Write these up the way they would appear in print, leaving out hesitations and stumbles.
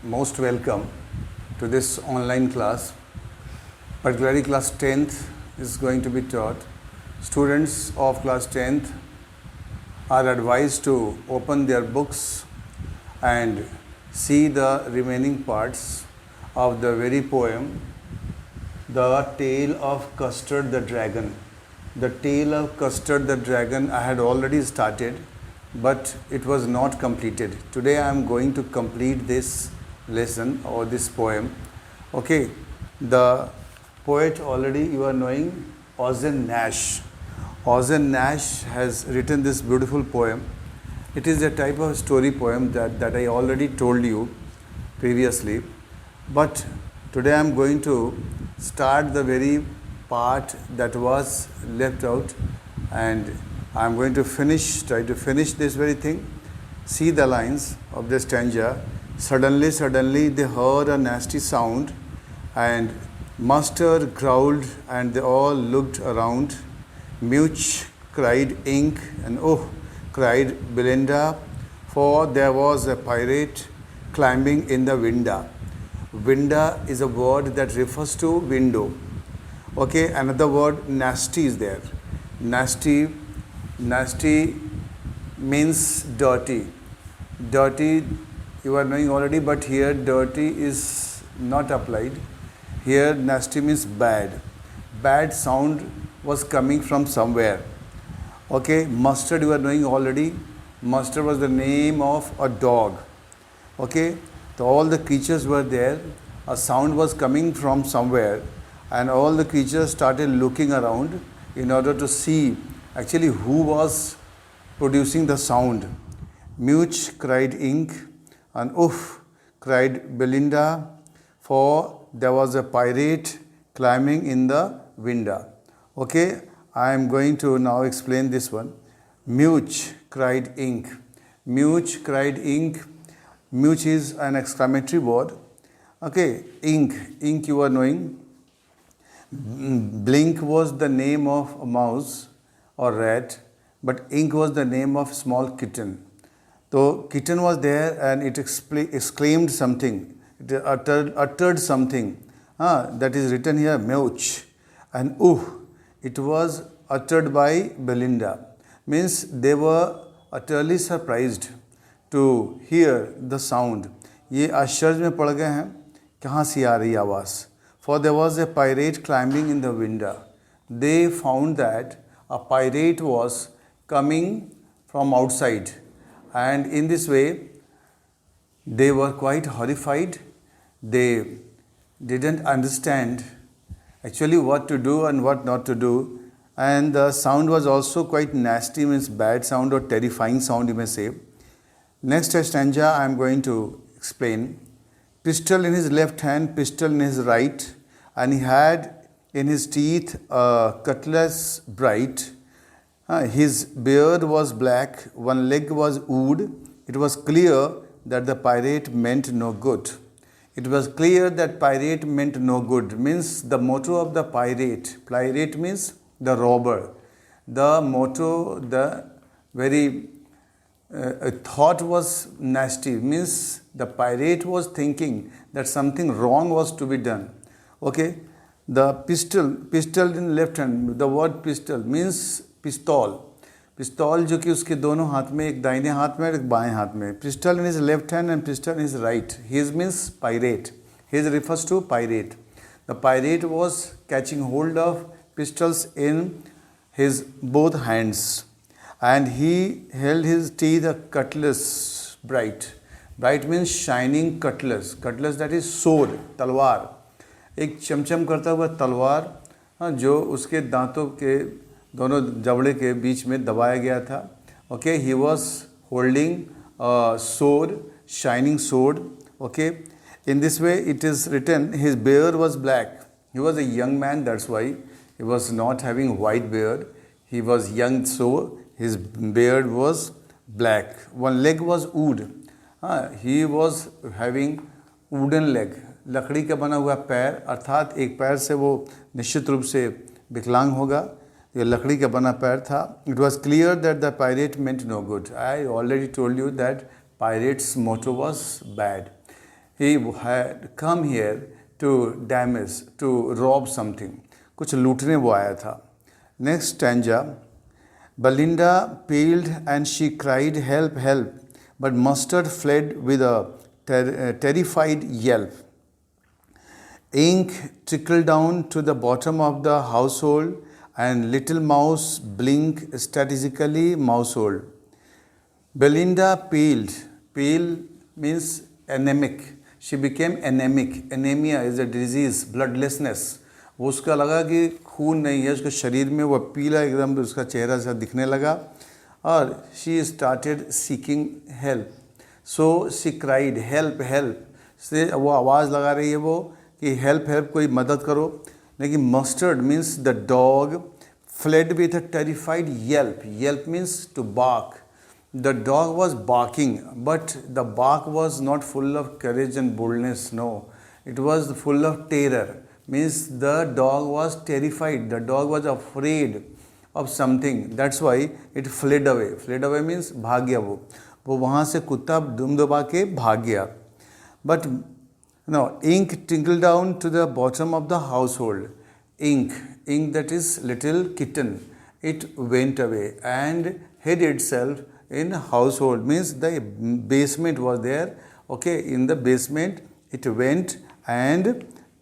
most welcome to this online class. Particularly class 10th is going to be taught. Students of class 10th are advised to open their books and see the remaining parts of the very poem, The Tale of Custard the Dragon. The Tale of Custard the Dragon I had already started, but it was not completed. Today I am going to complete this lesson or this poem. Okay, the poet already you are knowing, Ozen Nash. Ozen Nash has written this beautiful poem. It is a type of story poem that I already told you previously, but today I am going to start the very part that was left out, and I am going to try to finish this very thing. See the lines of the stanza. Suddenly they heard a nasty sound, and Master growled, and they all looked around. Much cried Ink, and oh, cried Belinda, for there was a pirate climbing in the window. Window is a word that refers to window. Okay, another word, nasty, is there. Nasty means dirty. Dirty, you are knowing already, but here dirty is not applied. Here nasty means bad. Bad sound was coming from somewhere. Okay, Mustard, you are knowing already. Mustard was the name of a dog. Okay, so all the creatures were there. A sound was coming from somewhere, and all the creatures started looking around in order to see actually who was producing the sound. Much cried Ink, and oof, cried Belinda, for there was a pirate climbing in the window. Okay, I am going to now explain this one. Much cried Ink. Much cried Ink. Much is an exclamatory word. Okay, Ink you are knowing. Blink was the name of a mouse or rat, but Ink was the name of small kitten. So kitten was there, and it exclaimed something. It uttered something. That is written here, Much. And it was uttered by Belinda. Means they were utterly surprised to hear the sound. ये आश्चर्य में पड़ गए हैं, कहाँ से आ रही आवाज़? For there was a pirate climbing in the window. They found that a pirate was coming from outside, and in this way they were quite horrified. They didn't understand actually what to do and what not to do, and the sound was also quite nasty, means bad sound or terrifying sound, you may say. Next stanza I am going to explain. Pistol in his left hand, pistol in his right, and he had in his teeth a cutlass bright. His beard was black, one leg was wood. It was clear that the pirate meant no good. It was clear that pirate meant no good. Means the motto of the pirate. Pirate means the robber. The motto, the very thought was nasty. Means the pirate was thinking that something wrong was to be done. Okay, the pistol in left hand. The word pistol means pistol. पिस्तौल जो कि उसके दोनों हाथ में, एक दाहिने हाथ में और एक बाएं हाथ में. Pistol in his left hand and pistol in his right. His means pirate. His refers to pirate. The pirate was catching hold of pistols in his both hands, and he held his teeth a cutlass bright. Bright means shining cutlass. Cutlass that is sword, तलवार. एक चमचम करता हुआ तलवार, जो उसके दांतों के दोनों जबड़े के बीच में दबाया गया था. Okay, he was holding sword, shining sword. Okay, in this way it is written, his beard was black. He was a young man, that's why he was not having white beard. He was young, so his beard was black. One leg was wood. He was having wooden leg. लकड़ी का बना हुआ पैर, अर्थात एक पैर से वो निश्चित रूप से विकलांग होगा. ये लकड़ी का बना पैर था. It was clear that the pirate meant no good. I already told you that pirate's motto was bad. he had come here to damage, to rob something. कुछ लूटने वो आया था. Next stanza. Belinda paled and she cried, "Help, help!" But Mustard fled with a terrified yelp. Ink trickled down to the bottom of the household, and little mouse blinked strategically mousehold. Belinda paled. Pale means anemic. She became anemic. Anemia is a disease, bloodlessness. वो उसका लगा कि खून नहीं है उसके शरीर में, वो पीला एकदम उसका चेहरा सा दिखने लगा, और she started seeking help. So she cried, help help से वो आवाज़ लगा रही है वो कि हेल्प हेल्प, कोई मदद करो. लेकिन Mustard means the dog fled with a terrified yelp. Yelp means to bark. The dog was barking, but the bark was not full of courage and boldness. No, it was full of terror. Means the dog was terrified. The dog was afraid of something. That's why it fled away. Fled away means भाग गया वो वहाँ से कुत्ता दुम दबा के भाग गया. But no, ink trickled down to the bottom of the household. Ink that is little kitten. It went away and hid itself in household, means the basement was there. Okay, in the basement it went and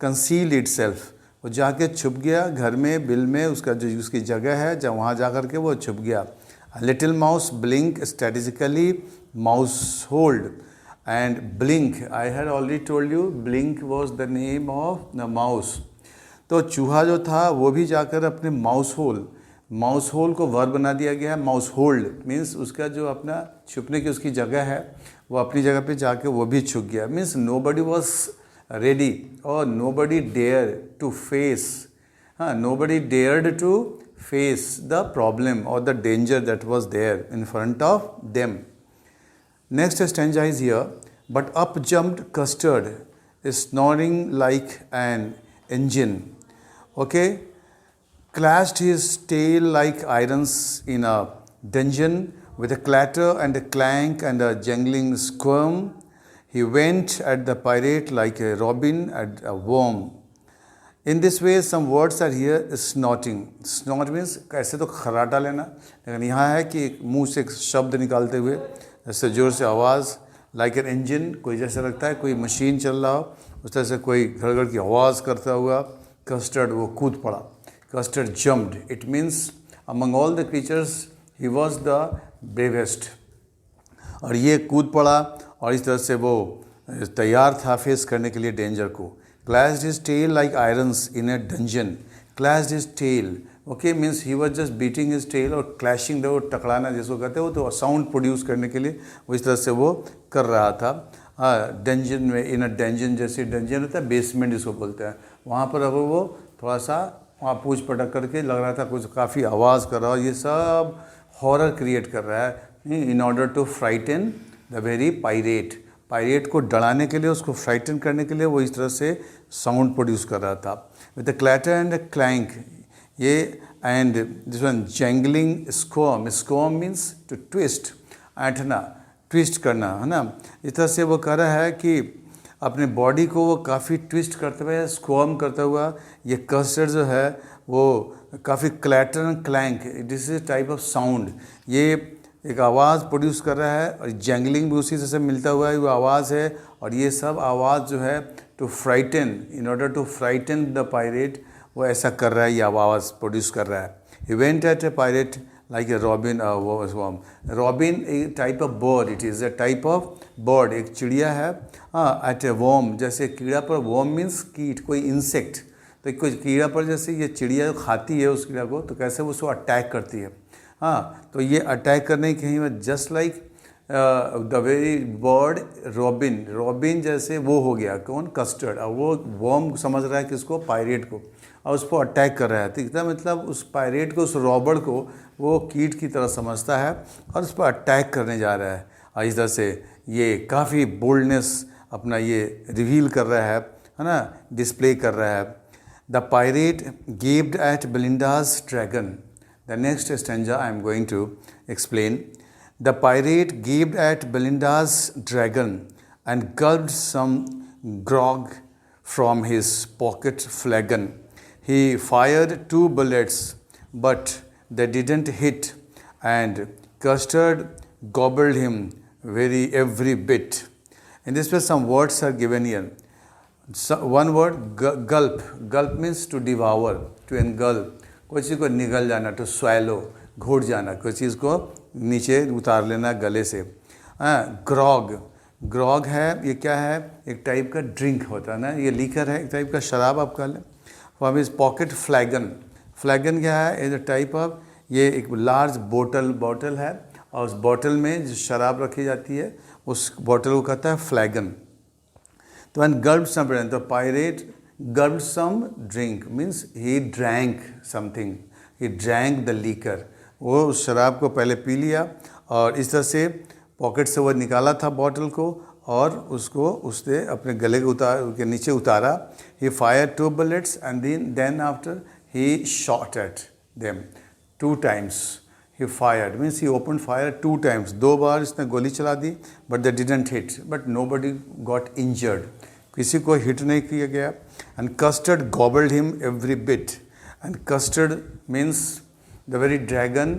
concealed itself. वो जाके छुप गया घर में, bill में, उसका जो उसकी जगह है जब वहाँ जा कर के वो छुप गया. Little mouse blink strategically mouse hold. And blink, I had already told you, blink was the name of the mouse. तो चूहा जो था वो भी जाकर अपने माउस होल को वर्ब बना दिया गया है. माउस होल्ड मीन्स उसका जो अपना छुपने की उसकी जगह है वो अपनी जगह पे जाके वो भी छुप गया. मीन्स नोबडी वॉज रेडी और nobody dare to face, nobody dared to face the problem or the danger that was there in front of them. Next stanza is here. But up jumped Custard, snoring like an engine. Okay, clashed his tail like irons in a dungeon, with a clatter and a clank and a jangling squirm. He went at the pirate like a robin at a worm. In this way, some words are here. Snorting. Snort means ऐसे तो खराटा लेना, लेकिन यहाँ है कि मुंह से एक शब्द निकालते हुए ऐसे जोर से आवाज़. like an engine, कोई जैसे लगता है कोई मशीन चल रहा हो, उस तरह से कोई घड़ की आवाज़ करता हुआ कस्टर्ड वो कूद पड़ा. Custard jumped. It means among all the creatures he was the bravest. और ये कूद पड़ा और इस तरह से वो तैयार था फेस करने के लिए डेंजर को. Clashed his tail like irons in a dungeon. Clashed his tail. Okay, means he was just beating his tail और clashing the, टकराना जिसको कहते हैं, वो तो साउंड प्रोड्यूस करने के लिए वो इस तरह से वो कर रहा था. डंजन में, इन अ डंजन, जैसे डंजन होता है बेसमेंट जिसको बोलते हैं, वहाँ पर अब वो थोड़ा सा वहाँ पूछ पटक करके लग रहा था कुछ काफ़ी आवाज़ कर रहा है. ये सब हॉरर क्रिएट कर रहा है in order to frighten the very pirate. Pirate को डराने के लिए, उसको फ्राइटन करने के लिए वो इस तरह से साउंड प्रोड्यूस कर रहा था. With the clatter and the clank, ये and this one jangling squirm. Squirm means to twist, ऐंठना, ट्विस्ट करना, है ना. इस तरह से वो कह रहा है कि अपने बॉडी को वो काफ़ी ट्विस्ट करते हुए, स्क्वर्म करता हुआ ये कस्टर्ड जो है वो काफ़ी clatter and clank, this is type of sound, ये एक आवाज़ प्रोड्यूस कर रहा है. और जैंगलिंग भी उसी से मिलता हुआ है वो आवाज़ है. और ये सब आवाज़ जो है to frighten, in order to frighten the pirate, वो ऐसा कर रहा है, ये आवाज़ प्रोड्यूस कर रहा है. He went eight A pirate like a robin or worm. Robin a type of bird. It is a type of bird. एक चिड़िया है. At a worm, जैसे कीड़ा पर, worm means कीट, कोई इंसेक्ट. तो कोई कीड़ा पर जैसे ये चिड़िया खाती है उस कीड़ा को, तो कैसे वो उसको अटैक करती है. तो ये अटैक करने की कहीं में just like the very bird robin. Robin जैसे वो हो गया कौन, कस्टर्ड. और वो वर्म समझ रहा है किसको, पायरेट को, और उसको अटैक कर रहा है. तो इसका मतलब उस पायरेट को, उस रॉबर को वो कीट की तरह समझता है और उस पर अटैक करने जा रहा है. और इस तरह से ये काफ़ी बोल्डनेस अपना ये रिवील कर रहा है ना, डिस्प्ले कर रहा है. The pirate gaped at Belinda's dragon. The next stanza I am going to explain. The pirate gaped at Belinda's dragon and gulped some grog from his pocket flagon. He fired 2 bullets, but they didn't hit, and custard gobbled him every bit. In this way, some words are given here. So, one word, gulp. Gulp means to devour, to engulf. कोई चीज़ को निगल जाना, to swallow, घोट जाना, कोई चीज़ को नीचे उतार लेना गले से. ग्रॉग, ग्रॉग है, ये क्या है? एक टाइप का ड्रिंक होता है ना, ये लीकर है, एक टाइप का शराब आप कह लें. For is pocket फ्लैगन. फ्लैगन क्या है? इज अ टाइप ऑफ, ये एक लार्ज बॉटल है, और उस बॉटल में जो शराब रखी जाती है उस बॉटल को कहता है फ्लैगन. तो एंड गल्प सम ड्रिंक, तो pirate gulp some drink means he drank something, he drank the liquor. वो उस शराब को पहले पी लिया और इस तरह से पॉकेट से वो निकाला था बॉटल को और उसको उसने अपने गले के नीचे उतारा. He fired 2 bullets and then after he shot at them 2 times. He fired means he opened fire 2 times. 2 बार इसने गोली चला दी, but they didn't hit. But nobody got injured. किसी को हिट नहीं किया गया. And custard gobbled him every bit. And custard means the very dragon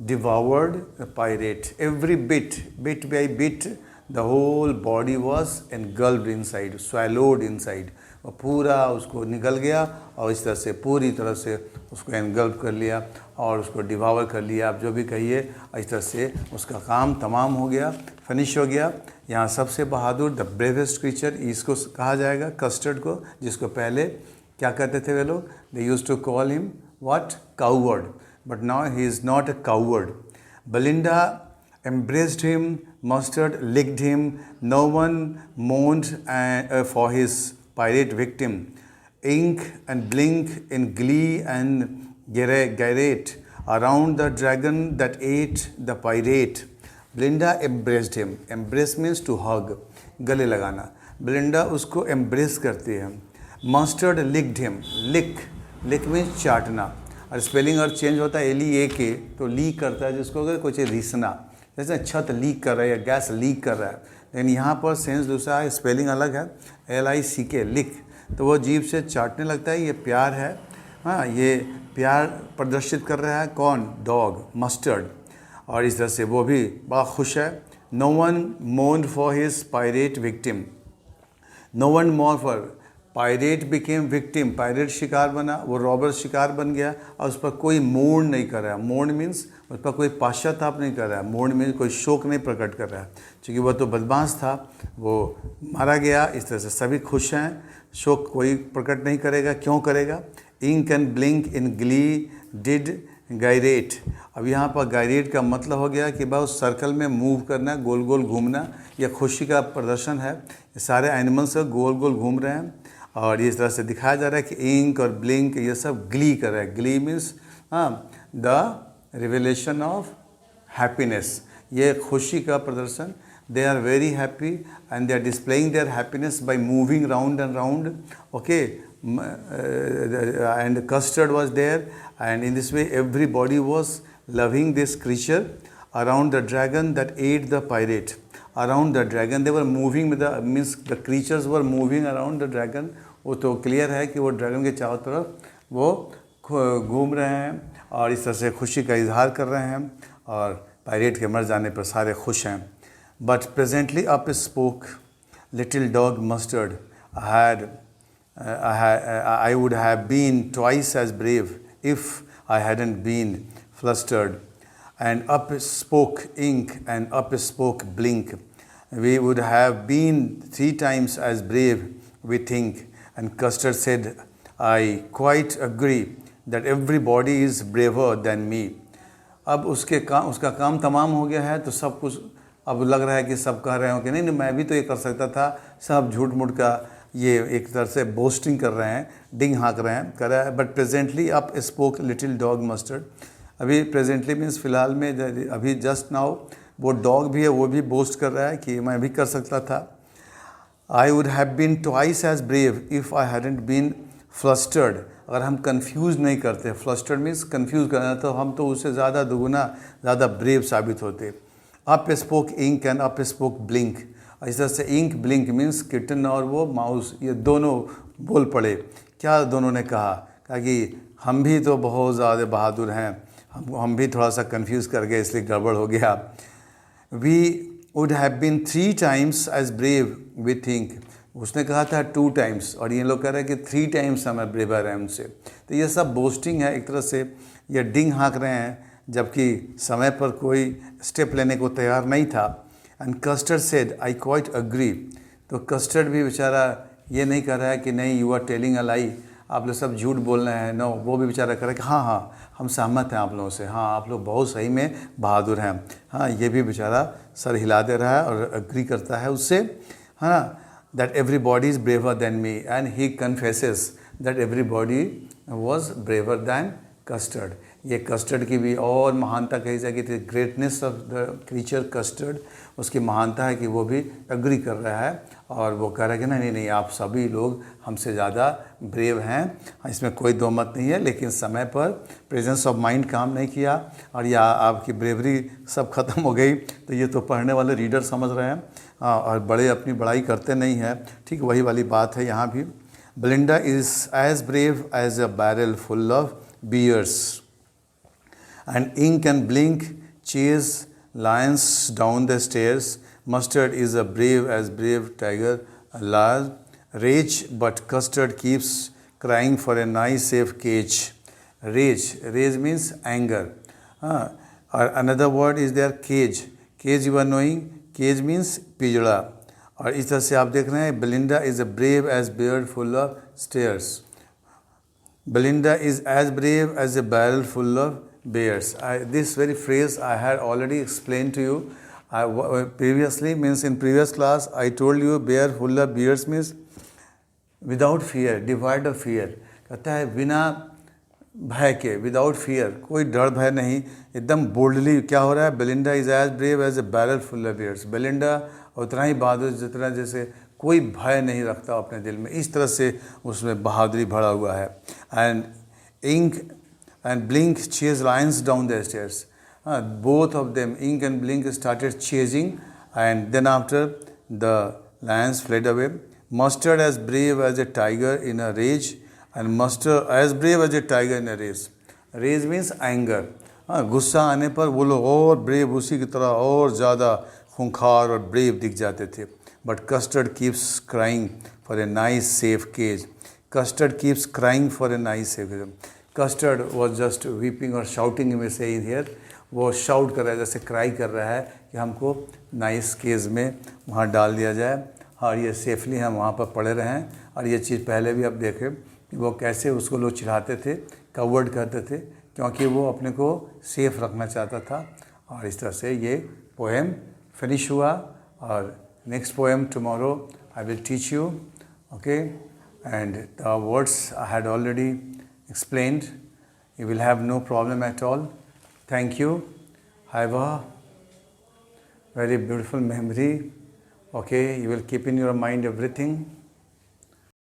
devoured the pirate. Every bit by bit, the whole body was engulfed inside, swallowed inside. और पूरा उसको निकल गया और इस तरह से पूरी तरह से उसको एनगल्फ कर लिया और उसको डिवावर कर लिया. आप जो भी कहिए, इस तरह से उसका काम तमाम हो गया, फिनिश हो गया. यहाँ सबसे बहादुर, द ब्रेवेस्ट क्रीचर, इसको कहा जाएगा कस्टर्ड को, जिसको पहले क्या कहते थे वे लोग? They used to call him what? Coward. But now he is not a coward. Belinda embraced him, Mustard licked him. No one mourned for his pirate victim. Ink and blink in glee and gyrate around the dragon that ate the pirate. Belinda embraced him. Embrace means to hug, गले लगाना. Belinda उसको embrace करती है. Mustard licked him. Lick means चाटना. और spelling और change होता है LEAK, तो लीक करता है जिसको अगर कुछ रीसना, जैसे छत लीक कर रहा है या गैस लीक कर रहा है, लेकिन यहाँ पर सेंस दूसरा है, स्पेलिंग अलग है, LICK, लिक. तो वो जीभ से चाटने लगता है. ये प्यार है. हाँ, ये प्यार प्रदर्शित कर रहा है. कौन? Dog, mustard. और इस तरह से वो भी बड़ा खुश है. No one mourned for his pirate victim. No one more for, pirate became victim, pirate शिकार बना, वो रॉबर शिकार बन गया और उस पर कोई मोर्न नहीं कर रहा है. मोर्न मीन्स उस पर कोई पाश्चाताप नहीं कर रहा है. मोर्न मीन्स कोई शोक नहीं प्रकट कर रहा है, क्योंकि वह तो बदमाश था, वो मारा गया. इस तरह से सभी खुश हैं, शोक कोई प्रकट नहीं करेगा. क्यों करेगा? Ink and blink in glee did gyrate. अब यहाँ पर गायरेट का मतलब हो गया कि बस उस सर्कल में मूव करना, गोल गोल घूमना. यह खुशी का प्रदर्शन है. ये सारे एनिमल्स गोल गोल घूम रहे हैं और इस तरह से दिखाया जा रहा है कि इंक और ब्लिंक ये सब ग्ली कर रहा है. Glee means the revelation of happiness, ये खुशी का प्रदर्शन. They are very happy and they are displaying their happiness by moving round and round. Okay, and custard was there, and in this way everybody was loving this creature around the dragon that ate the pirate. Around the dragon they were moving with the, means the creatures were moving around the dragon. वो तो clear है कि वो dragon के चारों तरफ वो घूम रहे हैं और इस तरह से खुशी का इजहार कर रहे हैं और पायरेट के मर जाने पर सारे खुश हैं. But presently up spoke little dog mustard. I would have been twice as brave if I hadn't been flustered. And up spoke ink and up spoke blink. We would have been 3 times as brave, we think. And Custard said, I quite agree that everybody is braver than me. अब उसका काम तमाम हो गया है, तो सब कुछ अब लग रहा है कि सब कह रहे हो कि नहीं मैं भी तो ये कर सकता था. सब झूठ मूठ का ये एक तरह से बोस्टिंग कर रहे हैं, डिंग हाँक रहे हैं, कर रहा है. But presently up spoke little dog mustard. अभी प्रेजेंटली मीन्स फ़िलहाल में, अभी जस्ट नाउ वो डॉग भी है, वो भी बोस्ट कर रहा है कि मैं भी कर सकता था. I would have been twice as brave if I hadn't been flustered. अगर हम कंफ्यूज नहीं करते, फ्लस्टर्ड मीन्स कंफ्यूज करना, तो हम तो उससे ज़्यादा दुगुना ज़्यादा ब्रेव साबित होते. Up spoke Ink and up spoke Blink. इस तरह से इंक ब्लिंक मीन्स किटन और वो माउस ये दोनों बोल पड़े। क्या दोनों ने कहा कि हम भी तो बहुत ज़्यादा बहादुर हैं, हम भी थोड़ा सा कंफ्यूज कर गए इसलिए गड़बड़ हो गया। We would have been 3 times as brave we think. उसने कहा था 2 times और ये लोग कह रहे हैं कि 3 times हमें ब्रेवर है उनसे। तो ये सब बोस्टिंग है एक तरह से, ये डिंग हाँक रहे हैं जबकि समय पर कोई स्टेप लेने को तैयार नहीं था। And custard said I quite agree. तो कस्टर्ड भी बेचारा ये नहीं कर रहा है कि नहीं यू आर टेलिंग अ लाई, आप लोग सब झूठ बोल रहे हैं। नो, वो भी बेचारा कर रहा है कि हाँ हाँ हम सहमत हैं आप लोगों से, हाँ आप लोग बहुत सही में बहादुर हैं। हाँ, ये भी बेचारा सर हिला दे रहा है और अग्री करता है उससे, है ना। That everybody is braver than me and he confesses that everybody was braver than Custard. ये कस्टर्ड की भी और महानता कही जाएगी, the greatness of the creature Custard, उसकी महानता है कि वो भी अग्री कर रहा है और वो कह रहा है कि नहीं नहीं आप सभी लोग हमसे ज़्यादा ब्रेव हैं, इसमें कोई दो मत नहीं है। लेकिन समय पर प्रेजेंस ऑफ माइंड काम नहीं किया और या आपकी ब्रेवरी सब खत्म हो गई। तो ये तो पढ़ने वाले रीडर समझ रहे हैं और बड़े अपनी बड़ाई करते नहीं हैं। ठीक वही वाली बात है यहाँ भी। Belinda is as brave as a barrel full of bears and ink and blink chase lions down the stairs. Mustard is a brave tiger, a large rage, but Custard keeps crying for a nice safe cage. Rage means anger. Or another word is there, cage. Cage you are knowing, cage means पिंजड़ा। और इस तरह से आप देख रहे हैं Belinda is a brave as bird full of stairs. Belinda is as brave as a barrel full of bears. This very phrase I had already explained to you previously, means in previous class I told you bear full of bears means without fear, devoid of fear। कहता है बिना भय के, without fear, कोई डर भय नहीं, एकदम बोल्डली क्या हो रहा है। Belinda is as brave as a barrel full of bears. Belinda उतना ही बहादुर जितना जैसे कोई भय नहीं रखता अपने दिल में, इस तरह से उसमें बहादुरी भरा हुआ है। And Ink and Blink chased lions down the stairs. Both of them, Ink and Blink, started chasing, and then after the lions fled away. Mustard as brave as a tiger in a rage, and Mustard as brave as a tiger in a rage. Rage means anger. गुस्सा आने पर वो लोग और brave उसी की तरह और ज़्यादा खूंखार और ब्रेव दिख जाते थे। But Custard keeps crying for a nice safe cage. Custard keeps crying for a nice safe cage. Custard was just weeping or shouting, we say here. वो शाउट कर रहा है, जैसे क्राई कर रहा है कि हमको नाइस केज में वहाँ डाल दिया जाए और ये सेफली हम वहाँ पर पड़े रहें। और ये चीज़ पहले भी आप देखें कि वो कैसे उसको लोग चिढ़ाते थे, कवर्ड करते थे, क्योंकि वो अपने को सेफ रखना चाहता था। और इस तरह से ये पोएम फिनिश हुआ। और next poem tomorrow I will teach you, okay. And the words I had already explained. You will have no problem at all. Thank you. Have a very beautiful memory. Okay, you will keep in your mind everything.